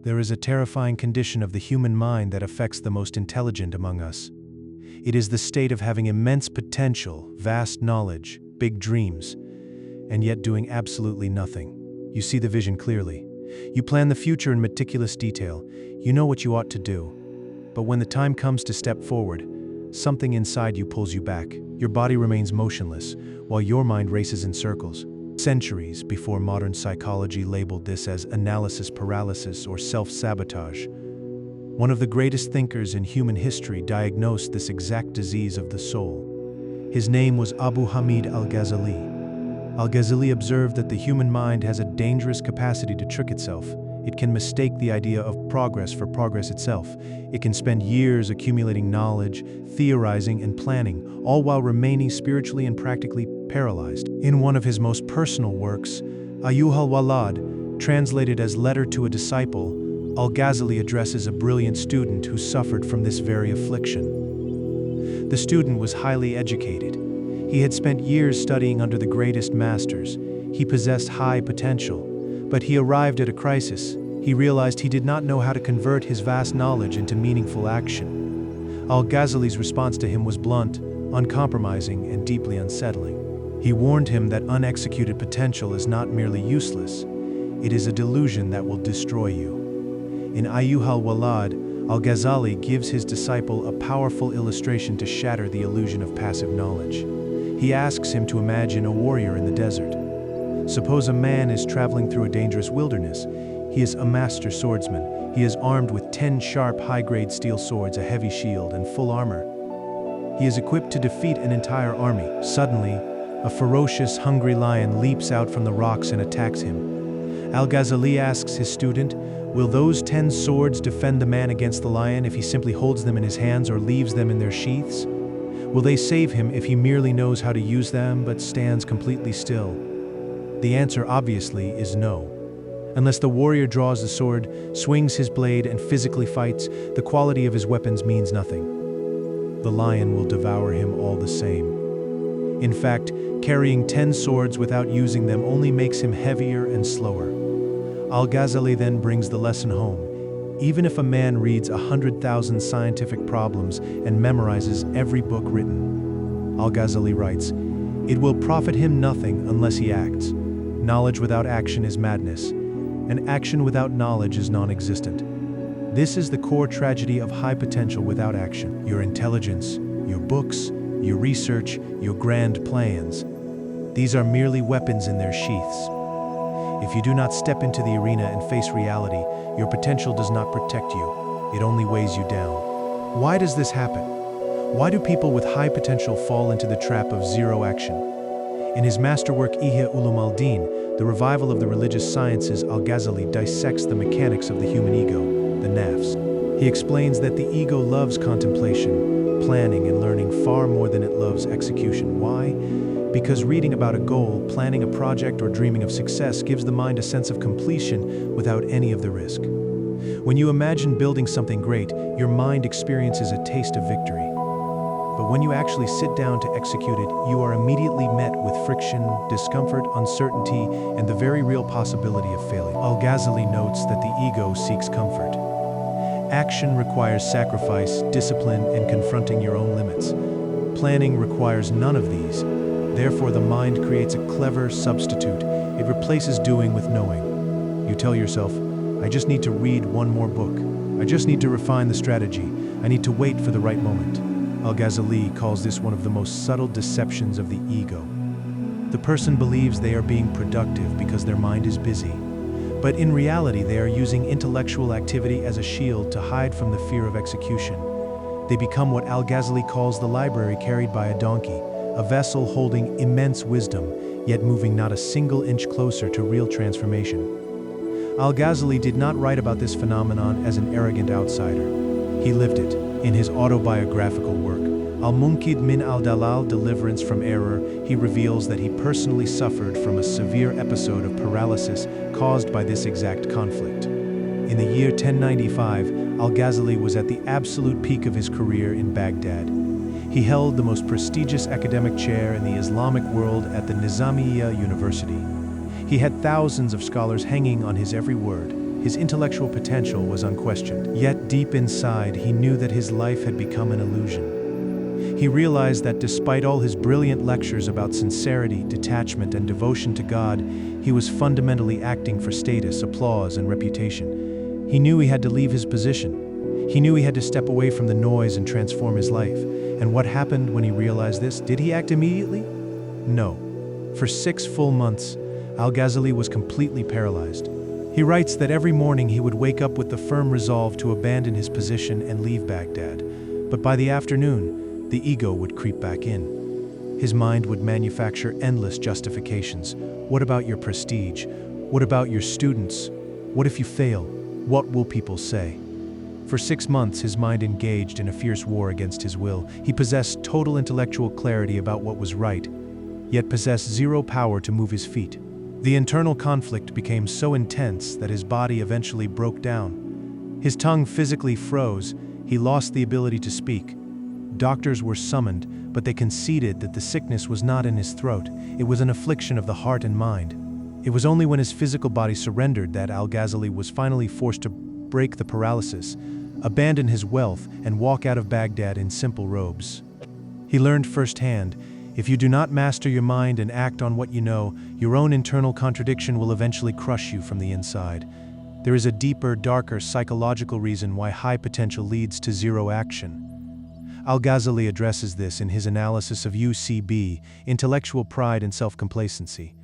There is a terrifying condition of the human mind that affects the most intelligent among us. It is the state of having immense potential, vast knowledge, big dreams, and yet doing absolutely nothing. You see the vision clearly. You plan the future in meticulous detail. You know what you ought to do. But when the time comes to step forward, something inside you pulls you back. Your body remains motionless, while your mind races in circles. Centuries before modern psychology labeled this as analysis paralysis or self-sabotage, one of the greatest thinkers in human history diagnosed this exact disease of the soul. His name was Abu Hamid Al-Ghazali. Al-Ghazali observed that the human mind has a dangerous capacity to trick itself. It can mistake the idea of progress for progress itself. It can spend years accumulating knowledge, theorizing, and planning, all while remaining spiritually and practically paralyzed. In one of his most personal works, Ayyuhal, translated as Letter to a Disciple, Al-Ghazali addresses a brilliant student who suffered from this very affliction. The student was highly educated. He had spent years studying under the greatest masters. He possessed high potential. But he arrived at a crisis. He realized he did not know how to convert his vast knowledge into meaningful action. Al-Ghazali's response to him was blunt, uncompromising, and deeply unsettling. He warned him that unexecuted potential is not merely useless, it is a delusion that will destroy you. In Ayyuhal, Al-Ghazali gives his disciple a powerful illustration to shatter the illusion of passive knowledge. He asks him to imagine a warrior in the desert. Suppose a man is traveling through a dangerous wilderness. He is a master swordsman. He is armed with 10 sharp, high-grade steel swords, a heavy shield, and full armor. He is equipped to defeat an entire army. Suddenly, a ferocious, hungry lion leaps out from the rocks and attacks him. Al-Ghazali asks his student, will those 10 swords defend the man against the lion if he simply holds them in his hands or leaves them in their sheaths? Will they save him if he merely knows how to use them but stands completely still? The answer, obviously, is no. Unless the warrior draws the sword, swings his blade, and physically fights, the quality of his weapons means nothing. The lion will devour him all the same. In fact, carrying 10 swords without using them only makes him heavier and slower. Al-Ghazali then brings the lesson home. Even if a man reads 100,000 scientific problems and memorizes every book written, Al-Ghazali writes, it will profit him nothing unless he acts. Knowledge without action is madness, and action without knowledge is non-existent. This is the core tragedy of high potential without action. Your intelligence, your books, your research, your grand plans, these are merely weapons in their sheaths. If you do not step into the arena and face reality, your potential does not protect you. It only weighs you down. Why does this happen? Why do people with high potential fall into the trap of zero action? In his masterwork Ihya Ulum the revival of the religious sciences, Al-Ghazali dissects the mechanics of the human ego, the nafs. He explains that the ego loves contemplation, planning, and learning far more than it loves execution. Why? Because reading about a goal, planning a project, or dreaming of success gives the mind a sense of completion without any of the risk. When you imagine building something great, your mind experiences a taste of victory. But when you actually sit down to execute it, you are immediately met with friction, discomfort, uncertainty, and the very real possibility of failure. Al-Ghazali notes that the ego seeks comfort. Action requires sacrifice, discipline, and confronting your own limits. Planning requires none of these. Therefore, the mind creates a clever substitute. It replaces doing with knowing. You tell yourself, I just need to read one more book. I just need to refine the strategy. I need to wait for the right moment. Al-Ghazali calls this one of the most subtle deceptions of the ego. The person believes they are being productive because their mind is busy. But in reality, they are using intellectual activity as a shield to hide from the fear of execution. They become what Al-Ghazali calls the library carried by a donkey, a vessel holding immense wisdom, yet moving not a single inch closer to real transformation. Al-Ghazali did not write about this phenomenon as an arrogant outsider. He lived it. In his autobiographical work, Al-Munqidh min al-Dalal, Deliverance from Error, he reveals that he personally suffered from a severe episode of paralysis caused by this exact conflict. In the year 1095, Al-Ghazali was at the absolute peak of his career in Baghdad. He held the most prestigious academic chair in the Islamic world at the Nizamiya University. He had thousands of scholars hanging on his every word. His intellectual potential was unquestioned. Yet deep inside, he knew that his life had become an illusion. He realized that despite all his brilliant lectures about sincerity, detachment, and devotion to God, he was fundamentally acting for status, applause, and reputation. He knew he had to leave his position. He knew he had to step away from the noise and transform his life. And what happened when he realized this? Did he act immediately? No. For 6 full months, Al-Ghazali was completely paralyzed. He writes that every morning he would wake up with the firm resolve to abandon his position and leave Baghdad. But by the afternoon, the ego would creep back in. His mind would manufacture endless justifications. What about your prestige? What about your students? What if you fail? What will people say? For 6 months, his mind engaged in a fierce war against his will. He possessed total intellectual clarity about what was right, yet possessed zero power to move his feet. The internal conflict became so intense that his body eventually broke down. His tongue physically froze. He lost the ability to speak. Doctors were summoned, but they conceded that the sickness was not in his throat. It was an affliction of the heart and mind. It was only when his physical body surrendered that Al-Ghazali was finally forced to break the paralysis, abandon his wealth, and walk out of Baghdad in simple robes. He learned firsthand, if you do not master your mind and act on what you know, your own internal contradiction will eventually crush you from the inside. There is a deeper, darker psychological reason why high potential leads to zero action. Al-Ghazali addresses this in his analysis of UCB, intellectual pride and self-complacency.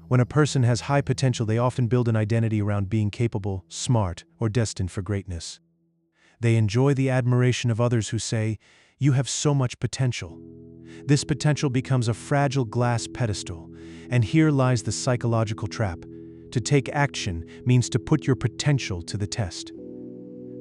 When a person has high potential, they often build an identity around being capable, smart, or destined for greatness. They enjoy the admiration of others who say, "You have so much potential." This potential becomes a fragile glass pedestal, and here lies the psychological trap. To take action means to put your potential to the test.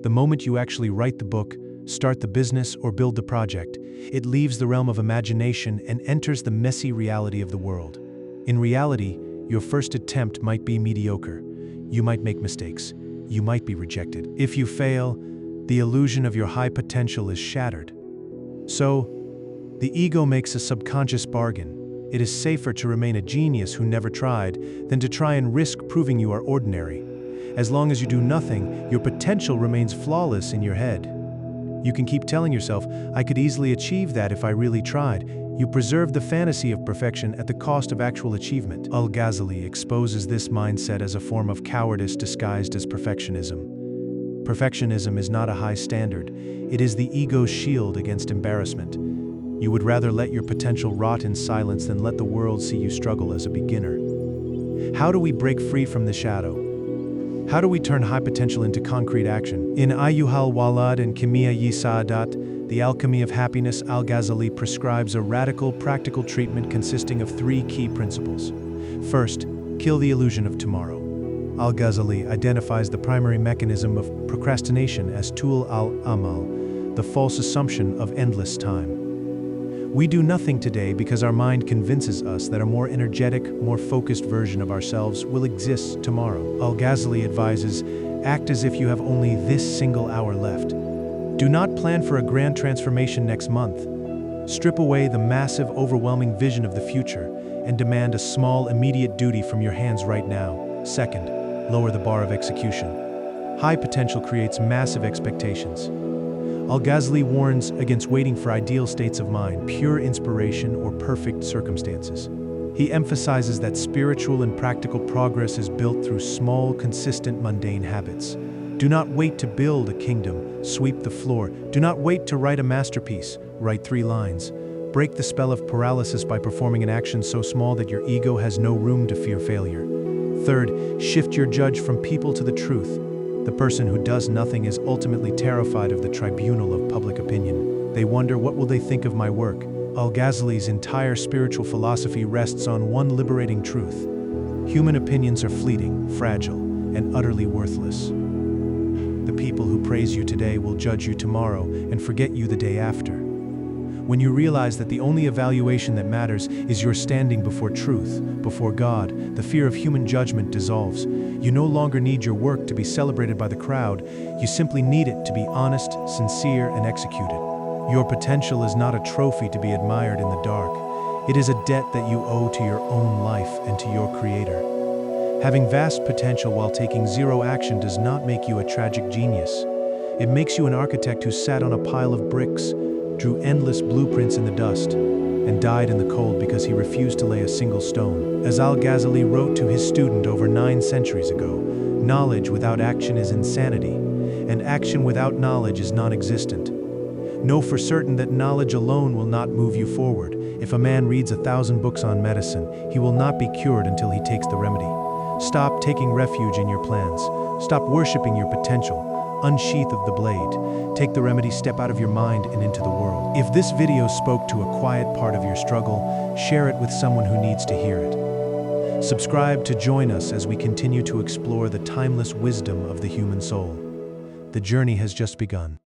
The moment you actually write the book, start the business, or build the project, it leaves the realm of imagination and enters the messy reality of the world. In reality, your first attempt might be mediocre. You might make mistakes. You might be rejected. If you fail, the illusion of your high potential is shattered. So, the ego makes a subconscious bargain. It is safer to remain a genius who never tried than to try and risk proving you are ordinary. As long as you do nothing, your potential remains flawless in your head. You can keep telling yourself, "I could easily achieve that if I really tried." You preserve the fantasy of perfection at the cost of actual achievement. Al-Ghazali exposes this mindset as a form of cowardice disguised as perfectionism. Perfectionism is not a high standard. It is the ego's shield against embarrassment. You would rather let your potential rot in silence than let the world see you struggle as a beginner. How do we break free from the shadow? How do we turn high potential into concrete action? In Ayyuhal Walad and Kimia Saadat, The Alchemy of Happiness, Al-Ghazali prescribes a radical, practical treatment consisting of 3 key principles. First, kill the illusion of tomorrow. Al-Ghazali identifies the primary mechanism of procrastination as tul al-amal, the false assumption of endless time. We do nothing today because our mind convinces us that a more energetic, more focused version of ourselves will exist tomorrow. Al-Ghazali advises, act as if you have only this single hour left. Do not plan for a grand transformation next month. Strip away the massive, overwhelming vision of the future and demand a small, immediate duty from your hands right now. Second, lower the bar of execution. High potential creates massive expectations. Al-Ghazali warns against waiting for ideal states of mind, pure inspiration, or perfect circumstances. He emphasizes that spiritual and practical progress is built through small, consistent, mundane habits. Do not wait to build a kingdom, sweep the floor. Do not wait to write a masterpiece, write 3 lines. Break the spell of paralysis by performing an action so small that your ego has no room to fear failure. Third, shift your judge from people to the truth. The person who does nothing is ultimately terrified of the tribunal of public opinion. They wonder, what will they think of my work? Al-Ghazali's entire spiritual philosophy rests on one liberating truth. Human opinions are fleeting, fragile, and utterly worthless. The people who praise you today will judge you tomorrow and forget you the day after. When you realize that the only evaluation that matters is your standing before truth, before God, the fear of human judgment dissolves. You no longer need your work to be celebrated by the crowd. You simply need it to be honest, sincere, and executed. Your potential is not a trophy to be admired in the dark. It is a debt that you owe to your own life and to your Creator. Having vast potential while taking zero action does not make you a tragic genius. It makes you an architect who sat on a pile of bricks, drew endless blueprints in the dust, and died in the cold because he refused to lay a single stone. As Al-Ghazali wrote to his student over 9 centuries ago, knowledge without action is insanity, and action without knowledge is non-existent. Know for certain that knowledge alone will not move you forward. If a man reads 1,000 books on medicine, he will not be cured until he takes the remedy. Stop taking refuge in your plans. Stop worshiping your potential. Unsheath of the blade. Take the remedy, step out of your mind and into the world. If this video spoke to a quiet part of your struggle, share it with someone who needs to hear it. Subscribe to join us as we continue to explore the timeless wisdom of the human soul. The journey has just begun.